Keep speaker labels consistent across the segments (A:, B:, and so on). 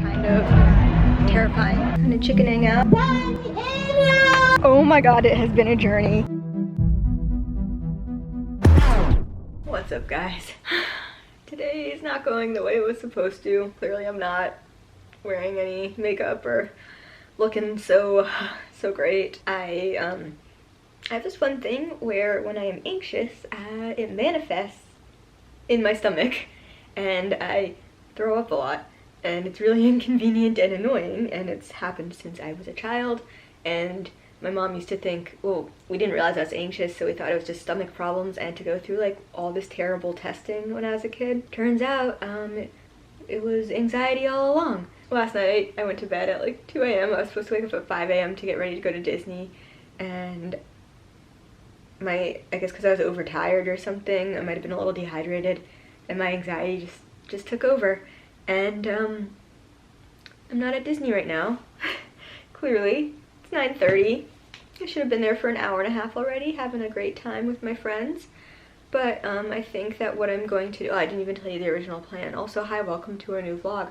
A: Kind of terrifying. Kind of chickening out. Oh my god, it has been a journey. What's up, guys? Today is not going the way it was supposed to. Clearly I'm not wearing any makeup or looking so great. I have this one thing where when I am anxious, it manifests in my stomach and I throw up a lot, and it's really inconvenient and annoying, and it's happened since I was a child. And my mom used to think, well, we didn't realize I was anxious, so we thought it was just stomach problems, and to go through like all this terrible testing when I was a kid. Turns out it was anxiety all along. Last night I went to bed at like 2 a.m. I was supposed to wake up at 5 a.m. to get ready to go to Disney, and I guess because I was overtired or something, I might have been a little dehydrated, and my anxiety just took over. And I'm not at Disney right now. Clearly. It's 9:30. I should have been there for an hour and a half already, having a great time with my friends. But I think that what I'm going to do, I didn't even tell you the original plan. Also, hi, welcome to our new vlog.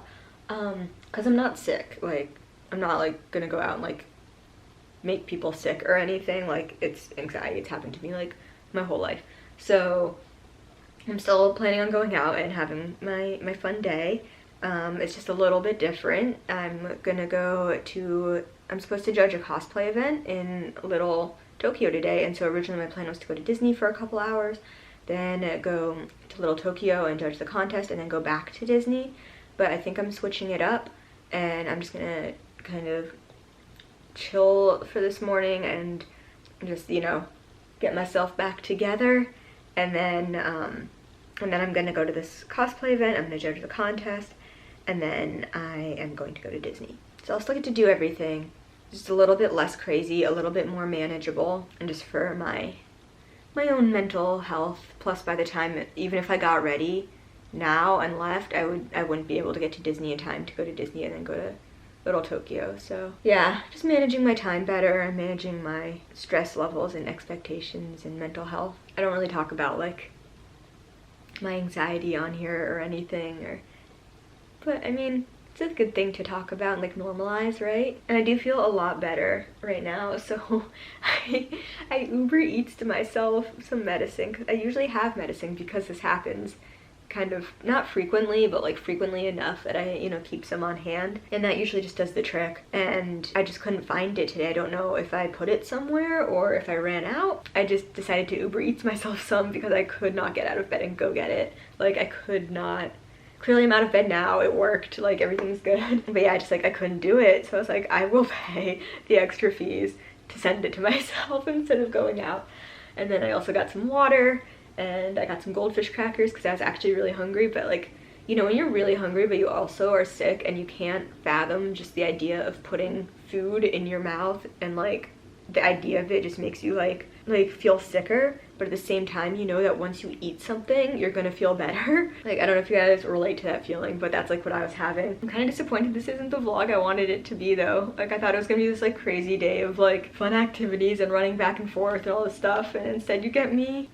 A: Cause I'm not sick. Like, I'm not like gonna go out and like make people sick or anything. Like, it's anxiety. It's happened to me like my whole life. So I'm still planning on going out and having my fun day. It's just a little bit different. I'm supposed to judge a cosplay event in Little Tokyo today, and so originally my plan was to go to Disney for a couple hours, then go to Little Tokyo and judge the contest, and then go back to Disney. But I think I'm switching it up, and I'm just gonna kind of chill for this morning and just, you know, get myself back together, and then I'm gonna go to this cosplay event. I'm gonna judge the contest, and then I am going to go to Disney. So I'll still get to do everything, just a little bit less crazy, a little bit more manageable, and just for my own mental health. Plus, by the time, even if I got ready now and left, I wouldn't be able to get to Disney in time to go to Disney and then go to Little Tokyo. So yeah, just managing my time better and managing my stress levels and expectations and mental health. I don't really talk about like my anxiety on here or anything, but I mean, it's a good thing to talk about and like normalize, right? And I do feel a lot better right now, so I Uber Eats to myself some medicine, because I usually have medicine because this happens kind of not frequently, but like frequently enough that I, you know, keep some on hand, and that usually just does the trick. And I just couldn't find it today. I don't know if I put it somewhere or if I ran out. I just decided to Uber Eats myself some because I could not get out of bed and go get it. Like, I could not. Clearly I'm out of bed now, it worked, like everything's good. But yeah, I couldn't do it, so I was like, I will pay the extra fees to send it to myself instead of going out. And then I also got some water, and I got some goldfish crackers because I was actually really hungry. But like, you know, when you're really hungry but you also are sick and you can't fathom just the idea of putting food in your mouth, and like the idea of it just makes you like feel sicker, but at the same time you know that once you eat something you're gonna feel better. Like, I don't know if you guys relate to that feeling, but that's like what I was having. I'm kind of disappointed this isn't the vlog I wanted it to be though. Like, I thought it was gonna be this like crazy day of like fun activities and running back and forth and all this stuff, and instead you get me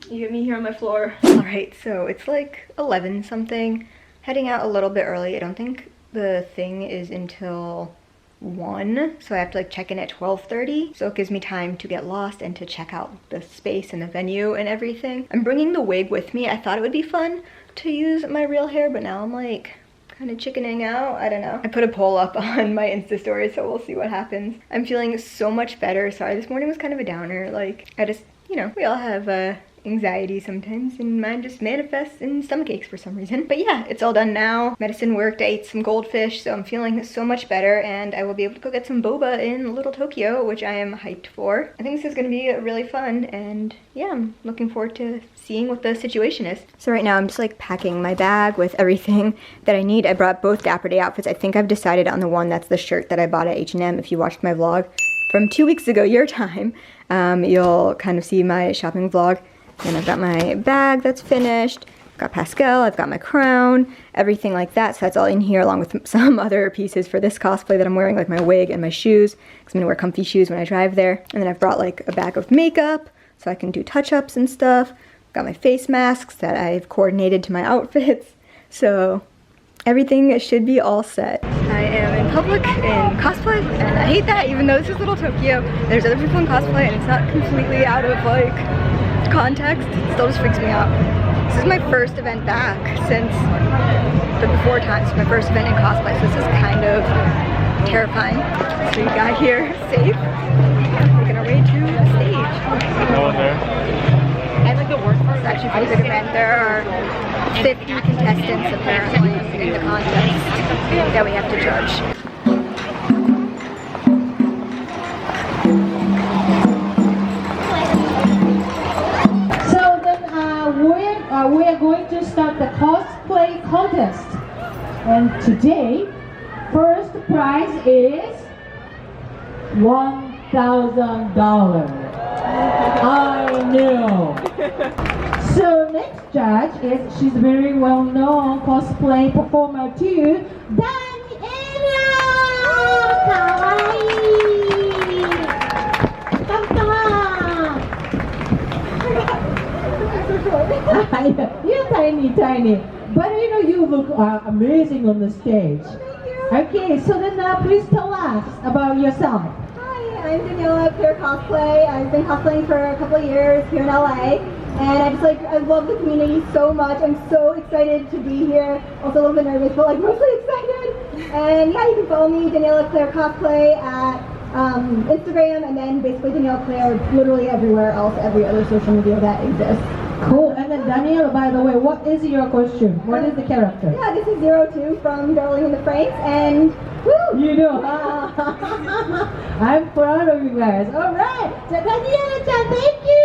A: here on my floor. All right, so it's like 11 something, heading out a little bit early. I don't think the thing is until 1, so I have to like check in at 12:30, so it gives me time to get lost and to check out the space and the venue and everything. I'm bringing the wig with me. I thought it would be fun to use my real hair, but now I'm like kind of chickening out. I don't know. I put a poll up on my Insta story, so we'll see what happens. I'm feeling so much better. Sorry, this morning was kind of a downer. Like, I just, you know, we all have anxiety sometimes, and mine just manifests in stomach aches for some reason. But yeah, it's all done now. Medicine worked. I ate some goldfish, so I'm feeling so much better, and I will be able to go get some boba in Little Tokyo, which I am hyped for. I think this is gonna be really fun, and yeah, I'm looking forward to seeing what the situation is. So right now I'm just like packing my bag with everything that I need. I brought both Dapper Day outfits. I think I've decided on the one that's the shirt that I bought at H&M. If you watched my vlog from 2 weeks ago, your time, you'll kind of see my shopping vlog. And I've got my bag that's finished, I've got Pascal, I've got my crown, everything like that. So that's all in here, along with some other pieces for this cosplay that I'm wearing, like my wig and my shoes, because I'm gonna wear comfy shoes when I drive there. And then I've brought like a bag of makeup so I can do touch-ups and stuff. Got my face masks that I've coordinated to my outfits. So Everything should be all set. I am in public in cosplay, and I hate that. Even though this is Little Tokyo, there's other people in cosplay, and it's not completely out of like context. It still just freaks me out. This is my first event back since the before times. My first event in cosplay, so this is kind of terrifying. So we got here safe, making our way to the stage.
B: No one there.
A: I like the work part. It's actually a pretty big event. There are 50 contestants apparently in the contest that we have to judge.
C: So then we are going to start the cosplay contest. And today, first prize is $1,000. I know. So next judge is, she's a very well-known cosplay performer too, Daniella! Kawaii! You're tiny, but you know you look amazing on the stage. Okay, so then please tell us about yourself.
D: I'm Daniella.claire cosplay. I've been cosplaying for a couple of years here in LA, and I love the community so much. I'm so excited to be here. Also a little bit nervous, but like mostly excited. And yeah, you can follow me, Daniella.claire cosplay at Instagram, and then basically Daniella.claire literally everywhere else, every other social media that exists.
C: Cool. And then Daniella, by the way, what is your costume? What is the character?
D: Yeah, this is 02 from Darling in the Franxx, and woo!
C: You know. I'm proud of you guys. All right. So Daniella-chan, thank you.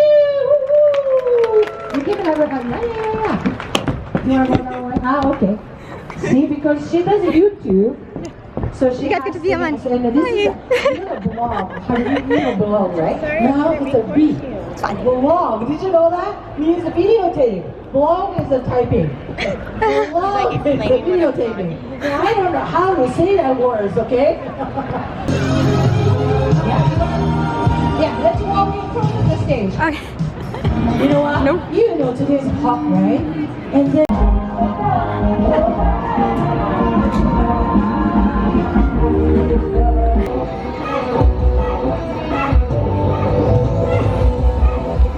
C: Woo-hoo. You can have a hug. Yeah. You want to go that way? Okay. See, because she does YouTube. So she
A: You guys get to be on mine.
C: And this is a blog. How do you know blog, right? Now it's a B.
A: It's fine.
C: Blog. Did you know that? Means a videotape. Blog is the typing. Blog is the videotaping. Now, I don't know how to say that words, okay? Yeah, let's walk in front of the stage.
A: Okay.
C: You know what?
A: Nope.
C: You know today's hot, right? And then
A: I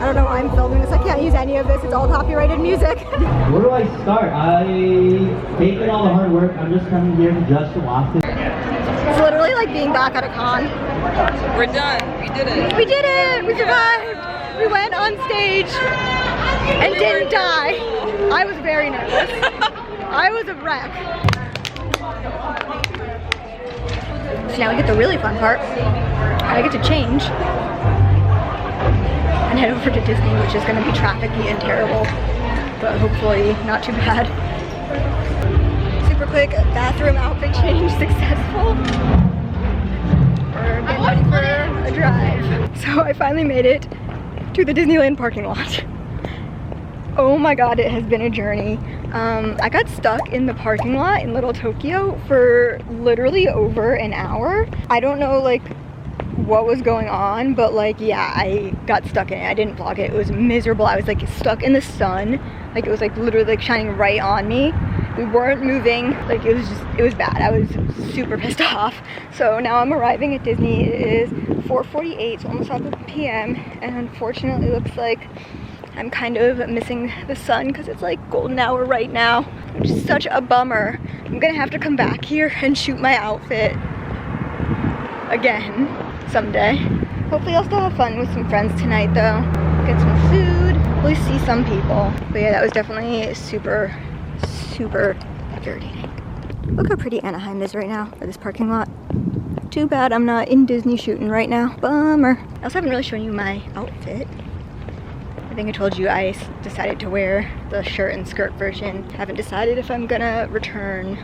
A: don't know why I'm filming this. I can't use any of this. It's all copyrighted music.
B: Where do I start? I taken all the hard work. I'm just coming here just to watch it.
A: It's literally like being back at a con.
E: We're done. We did it.
A: We did it! We survived! We went on stage and didn't die. I was very nervous. I was a wreck. So now we get the really fun part. I get to change and head over to Disney, which is going to be trafficy and terrible, but hopefully not too bad. Super quick bathroom outfit change successful. We're getting ready for a drive. So I finally made it to the Disneyland parking lot. Oh my god, it has been a journey. I got stuck in the parking lot in Little Tokyo for literally over an hour. I don't know like what was going on, but like yeah, I got stuck in it. I didn't vlog it. It was miserable. I was like stuck in the sun. Like it was like literally like shining right on me. We weren't moving. Like it was bad. I was super pissed off. So now I'm arriving at Disney. It is 4:48, so almost 5 p.m. and unfortunately it looks like I'm kind of missing the sun because it's like golden hour right now, which is such a bummer. I'm gonna have to come back here and shoot my outfit again someday. Hopefully I'll still have fun with some friends tonight though. Get some food, at least see some people. But yeah, that was definitely super irritating. Look how pretty Anaheim is right now for this parking lot. Too bad I'm not in Disney shooting right now. Bummer. I also haven't really shown you my outfit. I think I told you I decided to wear the shirt and skirt version. Haven't decided if I'm gonna return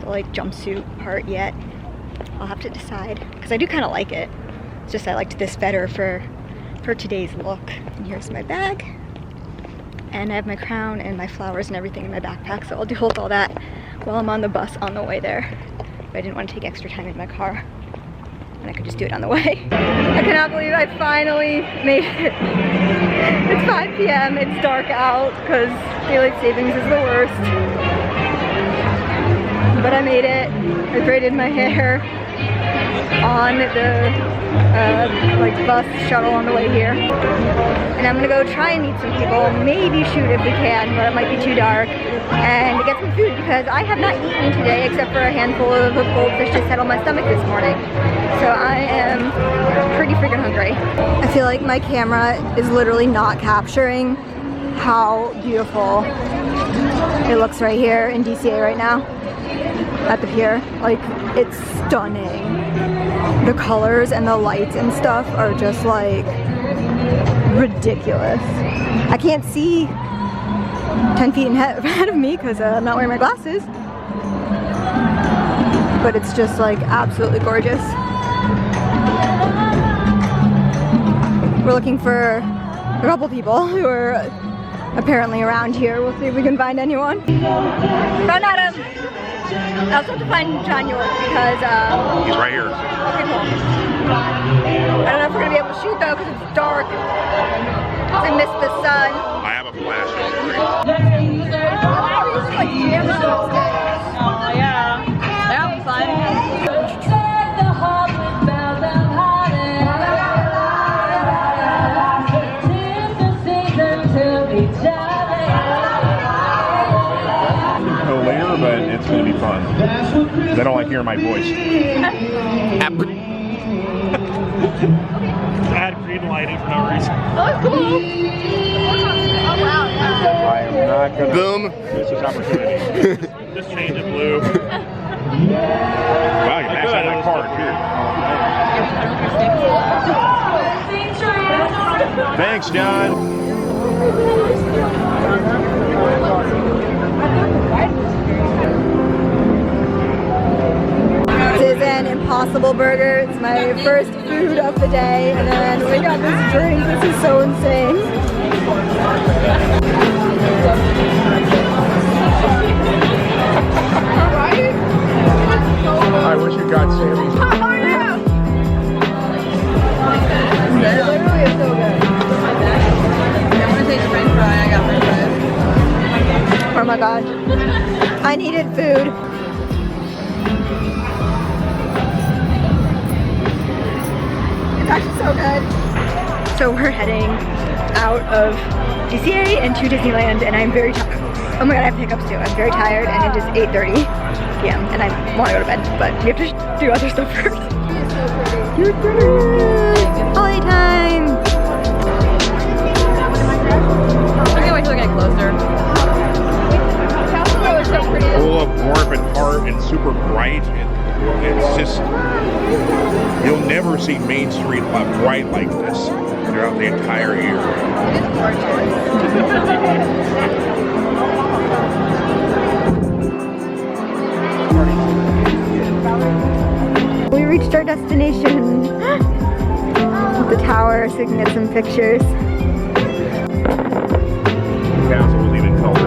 A: the like jumpsuit part yet. I'll have to decide because I do kind of like it. It's just I liked this better for today's look. And here's my bag. And I have my crown and my flowers and everything in my backpack, so I'll deal with all that while I'm on the bus on the way there. But I didn't want to take extra time in my car, and I could just do it on the way. I cannot believe I finally made it. It's 5 p.m. It's dark out because daylight savings is the worst. but I made it. I braided my hair on the like bus shuttle on the way here. And I'm gonna go try and meet some people, maybe shoot if we can, but it might be too dark, and get some food because I have not eaten today except for a handful of goldfish just had on my stomach this morning. So I am pretty freaking hungry. I feel like my camera is literally not capturing how beautiful it looks right here in DCA right now at the pier. Like, it's stunning. The colors and the lights and stuff are just like ridiculous. I can't see 10 feet ahead of me because I'm not wearing my glasses, but it's just like absolutely gorgeous. We're looking for a couple people who are apparently around here. We'll see if we can find anyone. Found Adam. I also have to find John York because
F: he's right here.
A: Okay, cool. I don't know if we're gonna be able to shoot though because it's dark. I missed the sun.
F: I have a flash.
A: Like jam upstairs.
E: Oh yeah. That was fun.
F: Later, but it's going to be fun. They don't like hearing my voice.
G: Add green lighting for no reason.
A: Oh, cool. Oh, wow.
F: I am not going to.
H: Boom.
F: This is opportunity.
G: Just change it blue.
F: Wow, you maxed out my card here. Thanks, John.
A: This is an Impossible Burger. It's my first food of the day, and then we got this drink. This is so insane.
F: I wish you got Sammy's.
A: Oh yeah! It literally is so good.
E: I want to taste french fry. I got french fries.
A: Oh my god. I needed food. It's actually so good. So we're heading out of DCA and to Disneyland, and I'm very tired. Oh my god, I have hiccups too. I'm very tired, and it is 8:30 p.m. and I want to go to bed, but we have to do other stuff first. You're pretty. Holiday time.
E: I can't wait till I get closer.
F: Full of warmth and heart and super bright. It's just, you'll never see Main Street bright like this throughout the entire year.
A: We reached our destination. The tower, so we can get some pictures.
F: The castle was even colored too.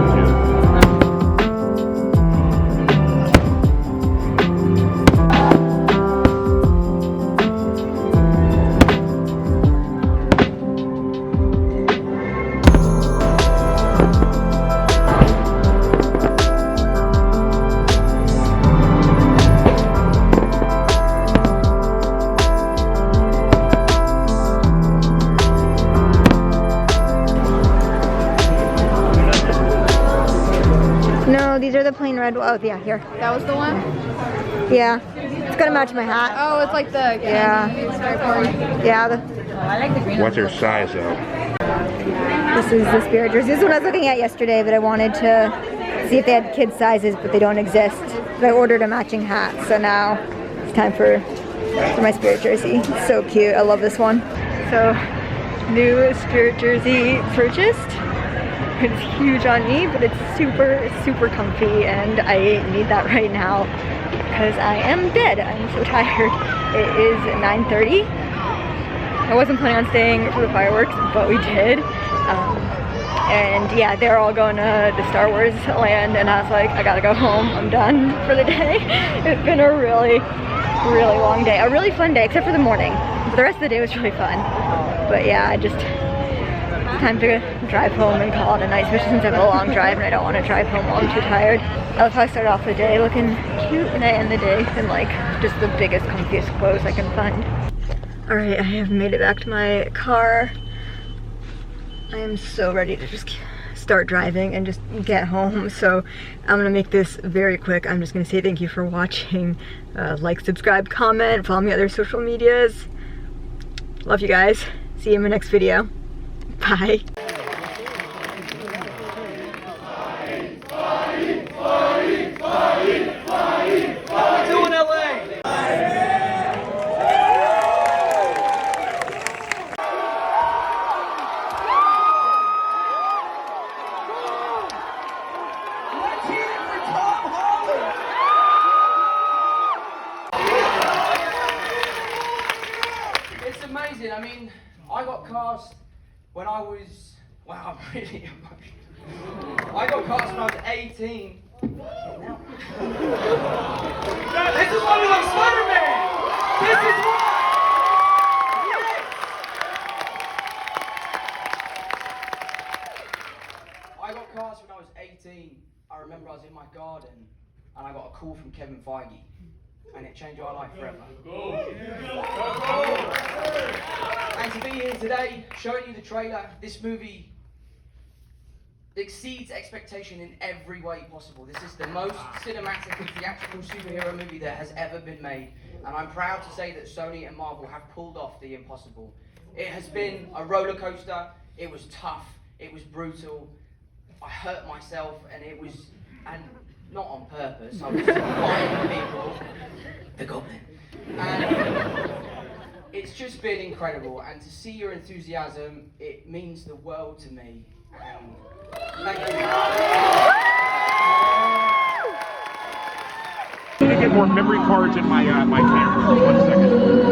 A: No, these are the plain red. Oh, yeah, here.
E: That was the one?
A: Yeah. It's gonna match my hat.
E: Oh, it's like the
A: Yeah,
E: I like the green.
F: What's their size though?
A: this is the Spirit jersey. This is what I was looking at yesterday, but I wanted to see if they had kid sizes, but they don't exist. But I ordered a matching hat, so now it's time for my Spirit jersey. It's so cute. I love this one. So, new Spirit jersey purchased. It's huge on me, but it's super, super comfy, and I need that right now because I am dead. I'm so tired. It is 9:30. I wasn't planning on staying for the fireworks, but we did. And yeah, they're all going to the Star Wars land, and I was like, I gotta go home. I'm done for the day. It's been a really, really long day. A really fun day, except for the morning. But the rest of the day was really fun. But yeah, time to drive home and call it a night, especially since I have a long drive and I don't want to drive home while I'm too tired. I love how I start off the day looking cute and I end the day in like just the biggest, comfiest clothes I can find. Alright, I have made it back to my car. I am so ready to just start driving and just get home, so I'm gonna make this very quick. I'm just gonna say thank you for watching. Like, subscribe, comment, follow me on other social medias. Love you guys. See you in my next video. Bye.
H: It's amazing. I mean, I got cast when I was, wow, I'm really emotional. I got cast when I was 18. This is why we love Spider-Man! This is why! I got cast when I was 18. I remember I was in my garden and I got a call from Kevin Feige. And it changed our life forever. And to be here today, showing you the trailer, this movie exceeds expectation in every way possible. This is the most cinematic and theatrical superhero movie that has ever been made. And I'm proud to say that Sony and Marvel have pulled off the impossible. It has been a roller coaster. It was tough. It was brutal. I hurt myself, and it was, and not on purpose. I was fighting people. The Goblin. And it's just been incredible, and to see your enthusiasm, it means the world to me. And thank you.
F: I'm gonna get more memory cards in my my camera. 1 second.